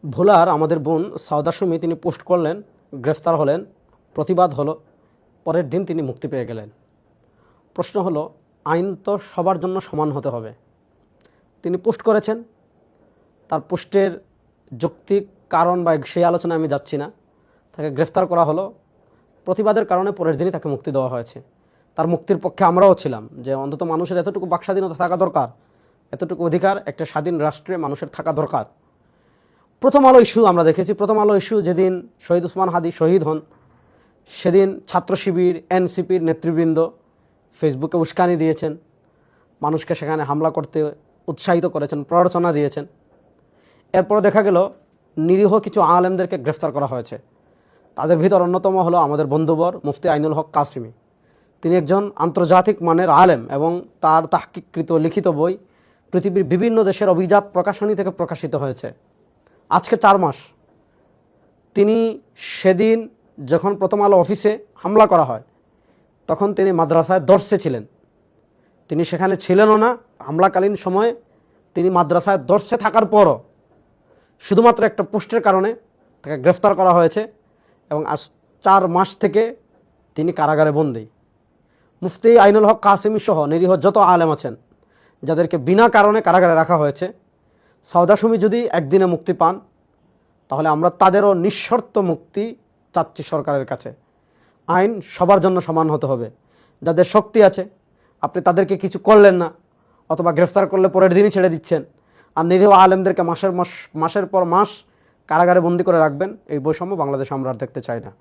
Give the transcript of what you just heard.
ভোলার আমাদের বোন সাউদা সুমি তিনি পোস্ট করলেন, গ্রেফতার হলেন, প্রতিবাদ হলো, পরের দিন তিনি মুক্তি পেয়ে গেলেন। প্রশ্ন হলো, আইন তো সবার জন্য সমান হতে হবে। তিনি পোস্ট করেছেন, তার পোস্টের যৌক্তিক কারণ বা সেই আলোচনায় আমি যাচ্ছি না। তাকে গ্রেফতার করা হলো, প্রতিবাদের কারণে পরের দিনই তাকে মুক্তি দেওয়া হয়েছে। তার মুক্তির পক্ষে আমরাও ছিলাম, যে অন্তত মানুষের এতটুকু বাকস্বাধীনতা থাকা দরকার, এতটুকু অধিকার একটা স্বাধীন রাষ্ট্রে মানুষের থাকা দরকার। প্রথম আলো ইস্যু আমরা দেখেছি। প্রথম আলো ইস্যু যেদিন শহীদ ওসমান হাদি শহীদ হন, সেদিন ছাত্র শিবির, এনসিপির নেতৃবৃন্দ ফেসবুকে উস্কানি দিয়েছেন, মানুষকে সেখানে হামলা করতে উৎসাহিত করেছেন, প্ররোচনা দিয়েছেন। এরপর দেখা গেল নিরীহ কিছু আলেমদেরকে গ্রেফতার করা হয়েছে। তাদের ভিতর অন্যতম হলো আমাদের বন্ধুবর মুফতি আইনুল হক কাসিমি। তিনি একজন আন্তর্জাতিক মানের আলেম এবং তার তাহকিককৃত লিখিত বই পৃথিবীর বিভিন্ন দেশের অভিজাত প্রকাশনী থেকে প্রকাশিত হয়েছে। আজকে 4 মাস। তিনি সেদিন যখন প্রথম আলো অফিসে হামলা করা হয়, তখন তিনি মাদ্রাসায় দর্শে ছিলেন। তিনি সেখানে ছিলেনও না। হামলাকালীন সময়ে তিনি মাদ্রাসায় দর্শে থাকার পরও শুধুমাত্র একটা পোস্টের কারণে তাকে গ্রেফতার করা হয়েছে এবং আজ 4 মাস থেকে তিনি কারাগারে বন্দী। মুফতি আইনুল হক কাসিমি সহ নিরীহ যত আলেম আছেন, যাদেরকে বিনা কারণে কারাগারে রাখা হয়েছে, সাউদা সুমি যদি একদিনে মুক্তি পান, তাহলে আমরা তাদেরও নিঃশর্ত মুক্তি চাচ্ছি সরকারের কাছে। আইন সবার জন্য সমান হতে হবে। যাদের শক্তি আছে, আপনি তাদেরকে কিছু করলেন না, অথবা গ্রেফতার করলে পরের দিনই ছেড়ে দিচ্ছেন, আর নিরীহ আলেমদেরকে মাসের পর মাস কারাগারে বন্দি করে রাখবেন। এই বৈষম্য বাংলাদেশে আমরা আর দেখতে চাই না।